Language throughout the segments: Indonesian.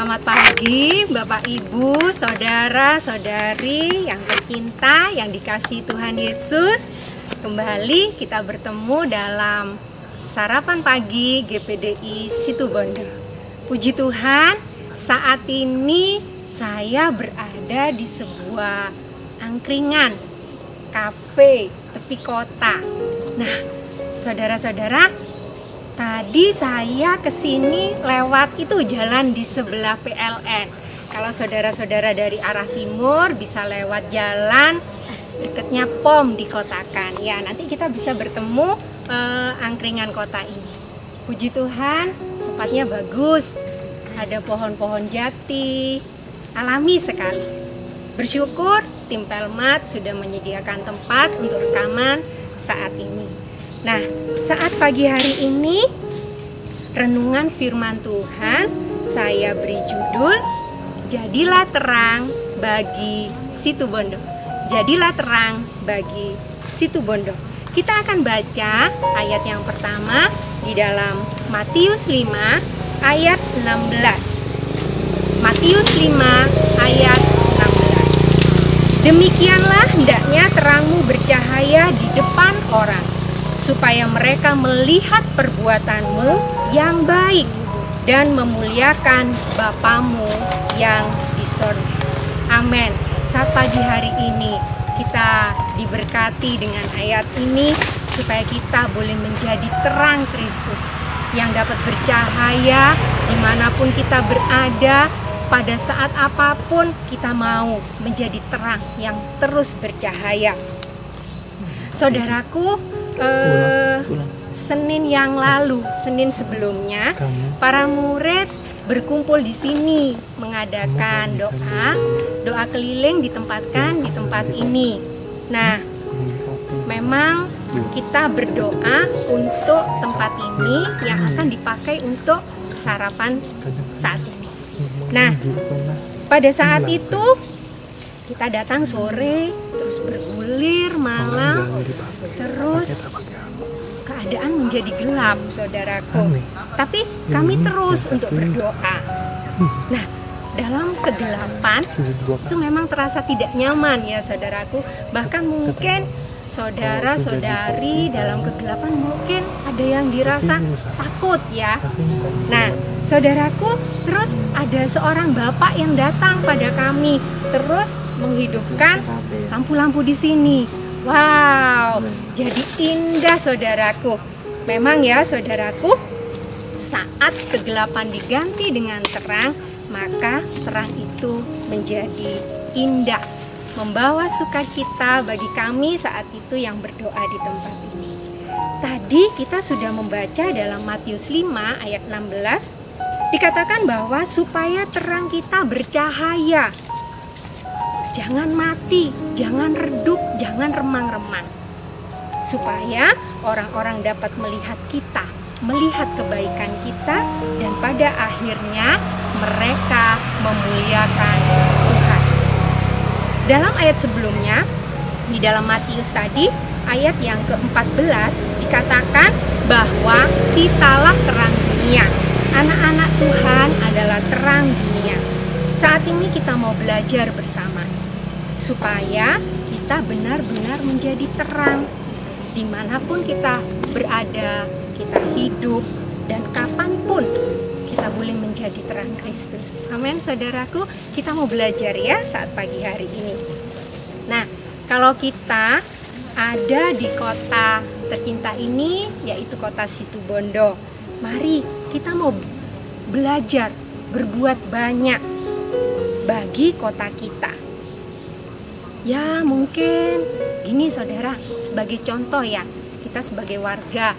Selamat pagi Bapak Ibu, saudara-saudari yang tercinta, yang dikasihi Tuhan Yesus. Kembali kita bertemu dalam sarapan pagi GPDI Situbondo. Puji Tuhan, saat ini saya berada di sebuah angkringan, kafe tepi kota. Nah, saudara-saudara, tadi saya kesini lewat itu jalan di sebelah PLN. Kalau saudara-saudara dari arah timur bisa lewat jalan dekatnya POM di Kotakan. Ya, nanti kita bisa bertemu angkringan kota ini. Puji Tuhan, tempatnya bagus. Ada pohon-pohon jati, alami sekali. Bersyukur tim Pelmat sudah menyediakan tempat untuk rekaman saat ini. Nah, saat pagi hari ini renungan firman Tuhan saya beri judul Jadilah Terang bagi Situbondo. Jadilah terang bagi Situbondo. Kita akan baca ayat yang pertama di dalam Matius 5 ayat 16. Matius 5 ayat 16. Demikianlah hendaknya terangmu bercahaya di depan orang, supaya mereka melihat perbuatanmu yang baik dan memuliakan Bapamu yang di sorga. Amin. Saat pagi hari ini kita diberkati dengan ayat ini supaya kita boleh menjadi terang Kristus yang dapat bercahaya dimanapun kita berada. Pada saat apapun kita mau menjadi terang yang terus bercahaya. Saudaraku, Senin yang lalu, Senin sebelumnya, para murid berkumpul di sini mengadakan doa keliling ditempatkan di tempat ini. Nah, memang kita berdoa untuk tempat ini yang akan dipakai untuk sarapan saat ini. Nah, pada saat itu kita datang sore, terus bergulir malam, terus keadaan menjadi gelap, saudaraku. Tapi kami terus untuk berdoa. Nah, dalam kegelapan itu memang terasa tidak nyaman ya, saudaraku. Bahkan mungkin saudara-saudari dalam kegelapan mungkin ada yang dirasa takut ya. Nah, saudaraku, terus ada seorang bapak yang datang pada kami, terus menghidupkan lampu-lampu di sini. Wow, jadi indah saudaraku. Memang ya saudaraku, saat kegelapan diganti dengan terang, maka terang itu menjadi indah, membawa sukacita bagi kami saat itu yang berdoa di tempat ini. Tadi kita sudah membaca dalam Matius 5 ayat 16, dikatakan bahwa supaya terang kita bercahaya. Jangan mati, jangan redup, jangan remang-remang. Supaya orang-orang dapat melihat kita, melihat kebaikan kita, dan pada akhirnya mereka memuliakan Tuhan. Dalam ayat sebelumnya, di dalam Matius tadi, ayat yang ke-14 dikatakan bahwa kitalah terang dunia. Anak-anak Tuhan adalah terang dunia. Saat ini kita mau belajar bersama supaya kita benar-benar menjadi terang dimanapun kita berada, kita hidup, dan kapanpun kita boleh menjadi terang Kristus. Amin, saudaraku. Kita mau belajar ya saat pagi hari ini. Nah, kalau kita ada di kota tercinta ini, yaitu kota Situbondo, mari kita mau belajar berbuat banyak bagi kota kita. Ya, mungkin gini saudara, sebagai contoh ya, kita sebagai warga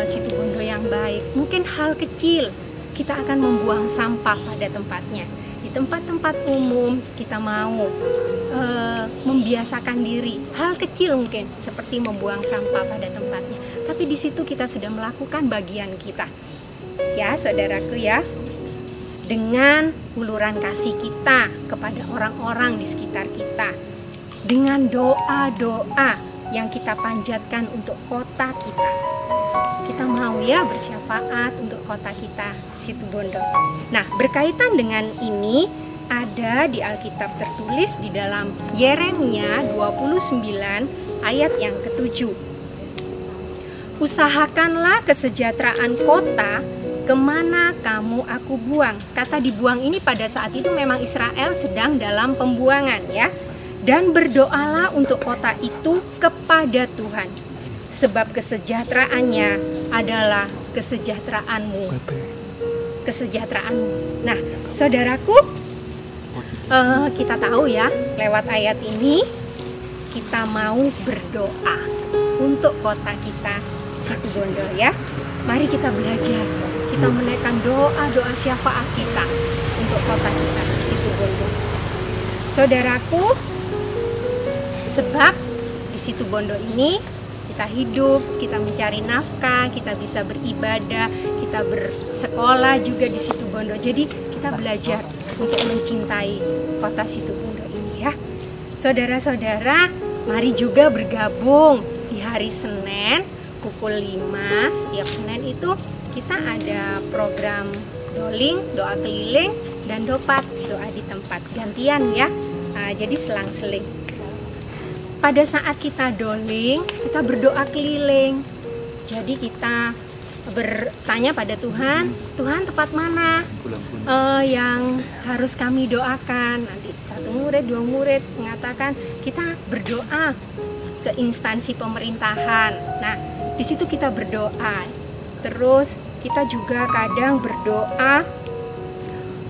Situbondo yang baik, mungkin hal kecil kita akan membuang sampah pada tempatnya. Di tempat-tempat umum kita mau membiasakan diri, hal kecil mungkin seperti membuang sampah pada tempatnya, tapi di situ kita sudah melakukan bagian kita. Ya, saudaraku ya, dengan uluran kasih kita kepada orang-orang di sekitar kita, dengan doa-doa yang kita panjatkan untuk kota kita, kita mau ya bersyafaat untuk kota kita Situbondo. Nah, berkaitan dengan ini ada di Alkitab tertulis di dalam Yeremia 29 ayat yang ke-7. Usahakanlah kesejahteraan kota kemana kamu aku buang. Kata dibuang ini pada saat itu memang Israel sedang dalam pembuangan ya. Dan berdoalah untuk kota itu kepada Tuhan. Sebab kesejahteraannya adalah kesejahteraanmu. Kesejahteraanmu. Nah, saudaraku, kita tahu ya lewat ayat ini kita mau berdoa untuk kota kita Situbondo ya. Mari kita belajar, kita menaikkan doa-doa syafaat kita untuk kota kita Situbondo. Saudaraku, sebab di Situbondo ini kita hidup, kita mencari nafkah, kita bisa beribadah, kita bersekolah juga di Situbondo. Jadi kita belajar untuk mencintai kota Situbondo ini ya. Saudara-saudara, mari juga bergabung di hari Senin pukul 5. Setiap Senin itu kita ada program doling, doa keliling, dan dopat, doa di tempat gantian ya. Jadi selang-seling. Pada saat kita doling, kita berdoa keliling. Jadi kita bertanya pada Tuhan, Tuhan tempat mana yang harus kami doakan. Nanti satu murid, dua murid mengatakan kita berdoa ke instansi pemerintahan. Nah, di situ kita berdoa. Terus kita juga kadang berdoa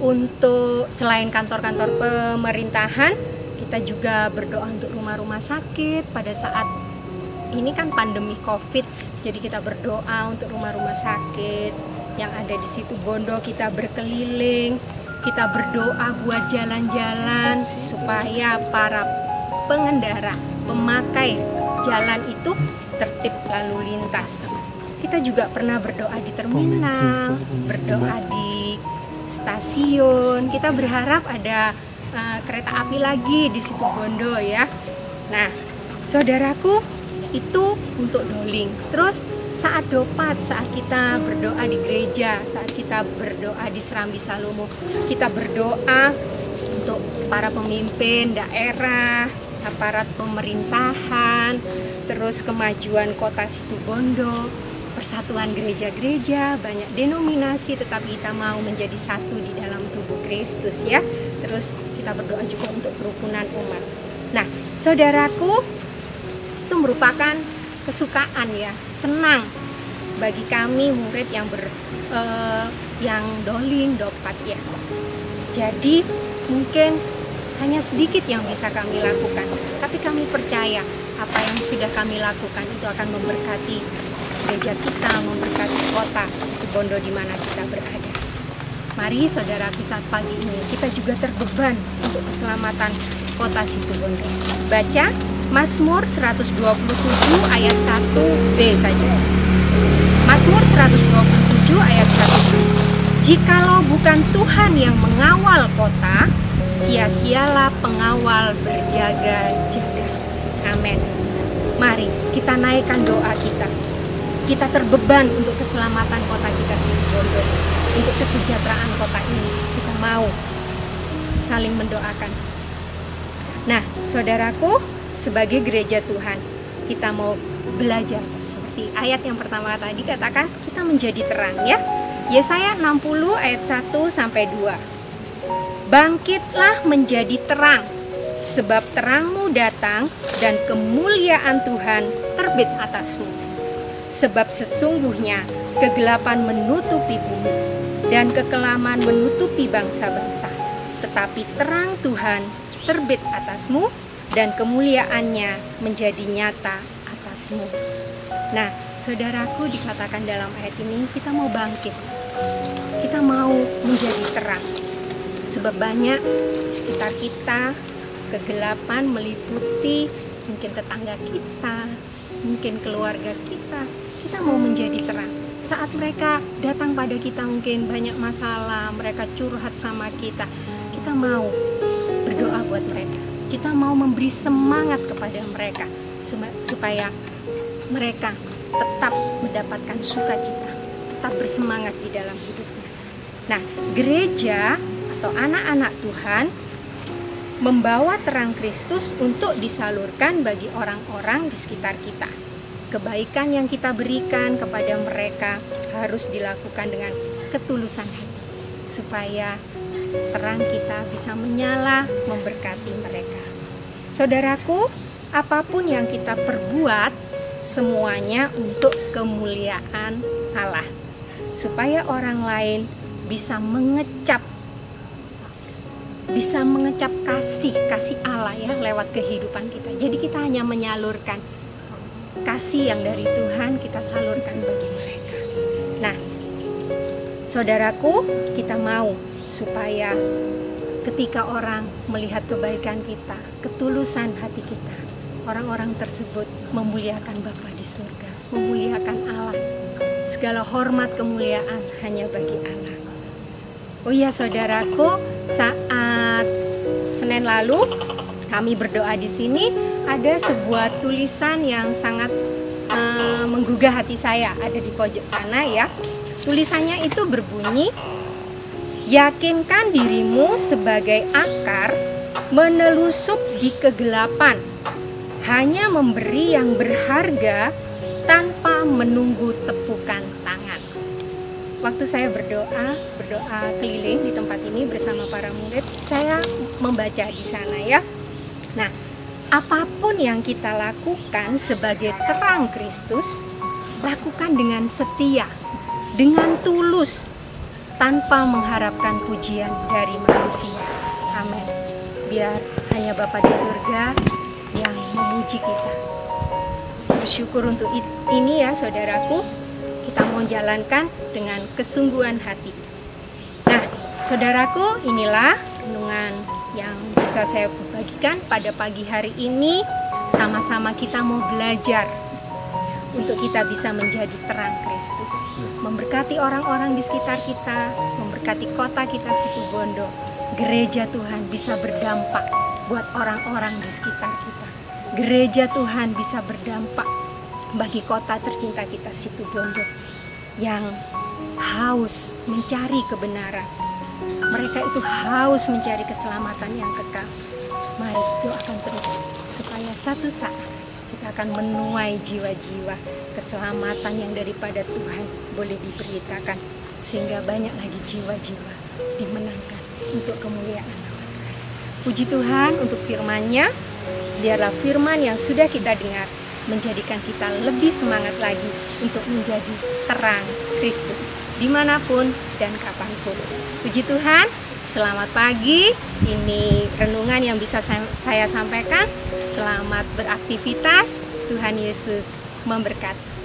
untuk selain kantor-kantor pemerintahan, kita juga berdoa untuk rumah-rumah sakit pada saat ini kan pandemi COVID. Jadi kita berdoa untuk rumah-rumah sakit yang ada di Situbondo, kita berkeliling, kita berdoa buat jalan-jalan supaya para pengendara, pemakai jalan itu tertib lalu lintas. Kita juga pernah berdoa di terminal, berdoa di stasiun. Kita berharap ada kereta api lagi di Situbondo ya. Nah, saudaraku, itu untuk doling. Terus saat dopat, saat kita berdoa di gereja, saat kita berdoa di Serambi Salomo, kita berdoa untuk para pemimpin daerah, aparat pemerintahan, terus kemajuan kota Situbondo, persatuan gereja-gereja, banyak denominasi, tetapi kita mau menjadi satu di dalam tubuh Kristus ya. Terus kita berdoa juga untuk kerukunan umat. Nah, saudaraku, itu merupakan kesukaan ya, senang bagi kami murid yang yang doling, dopat ya. Jadi mungkin hanya sedikit yang bisa kami lakukan, tapi kami percaya apa yang sudah kami lakukan itu akan memberkati gereja kita, memberkati kota Situbondo di mana kita berada. Mari saudaraku, saat pagi ini kita juga terbeban untuk keselamatan kota Situbondo. Baca Mazmur 127 ayat 1b saja. Mazmur 127 ayat 1b. Jikalau bukan Tuhan yang mengawal kota, sia-sialah pengawal berjaga-jaga. Amin. Mari kita naikkan doa kita. Kita terbeban untuk keselamatan kota kita Situbondo, untuk kesejahteraan kota ini. Kita mau saling mendoakan. Nah, saudaraku, sebagai gereja Tuhan, kita mau belajar seperti ayat yang pertama tadi katakan, kita menjadi terang ya. Yesaya 60 ayat 1 sampai 2. Bangkitlah menjadi terang, sebab terangmu datang dan kemuliaan Tuhan terbit atasmu. Sebab sesungguhnya kegelapan menutupi bumi dan kekelaman menutupi bangsa-bangsa, tetapi terang Tuhan terbit atasmu dan kemuliaannya menjadi nyata atasmu. Nah, saudaraku, dikatakan dalam ayat ini kita mau bangkit. Kita mau menjadi terang. Sebab banyak di sekitar kita kegelapan meliputi mungkin tetangga kita, mungkin keluarga kita. Kita mau menjadi terang. Saat mereka datang pada kita mungkin banyak masalah, mereka curhat sama kita. Kita mau berdoa buat mereka. Kita mau memberi semangat kepada mereka supaya mereka tetap mendapatkan sukacita, tetap bersemangat di dalam hidupnya. Nah, gereja atau anak-anak Tuhan membawa terang Kristus untuk disalurkan bagi orang-orang di sekitar kita. Kebaikan yang kita berikan kepada mereka harus dilakukan dengan ketulusan hati, supaya terang kita bisa menyala memberkati mereka. Saudaraku, apapun yang kita perbuat, semuanya untuk kemuliaan Allah, supaya orang lain bisa mengecap kasih Allah ya lewat kehidupan kita. Jadi kita hanya menyalurkan kasih yang dari Tuhan, kita salurkan bagi mereka. Nah, saudaraku, kita mau supaya ketika orang melihat kebaikan kita, ketulusan hati kita, orang-orang tersebut memuliakan Bapa di surga, memuliakan Allah. Segala hormat kemuliaan hanya bagi Allah. Oh iya saudaraku, saat Senin lalu kami berdoa di sini, ada sebuah tulisan yang sangat menggugah hati saya, ada di pojok sana ya. Tulisannya itu berbunyi, yakinkan dirimu sebagai akar menelusup di kegelapan, hanya memberi yang berharga tanpa menunggu tepukan tangan. Waktu saya berdoa keliling di tempat ini bersama para murid, saya membaca di sana ya. Nah, apapun yang kita lakukan sebagai terang Kristus, lakukan dengan setia, dengan tulus, tanpa mengharapkan pujian dari manusia. Amin. Biar hanya Bapa di surga yang memuji kita. Bersyukur untuk ini ya saudaraku, kita mau jalankan dengan kesungguhan hati. Nah, saudaraku, inilah renungan yang bisa saya bagikan pada pagi hari ini. Sama-sama kita mau belajar untuk kita bisa menjadi terang Kristus, memberkati orang-orang di sekitar kita, memberkati kota kita Situbondo. Gereja Tuhan bisa berdampak buat orang-orang di sekitar kita. Gereja Tuhan bisa berdampak bagi kota tercinta kita Situbondo yang haus mencari kebenaran. Mereka itu haus mencari keselamatan yang kekal. Mari doakan terus supaya satu saat kita akan menuai jiwa-jiwa keselamatan yang daripada Tuhan boleh diberitakan, sehingga banyak lagi jiwa-jiwa dimenangkan untuk kemuliaan Allah. Puji Tuhan untuk firman-Nya. Biarlah firman yang sudah kita dengar menjadikan kita lebih semangat lagi untuk menjadi terang Kristus dimanapun dan kapanpun. Puji Tuhan, selamat pagi. Ini renungan yang bisa saya sampaikan. Selamat beraktivitas. Tuhan Yesus memberkati.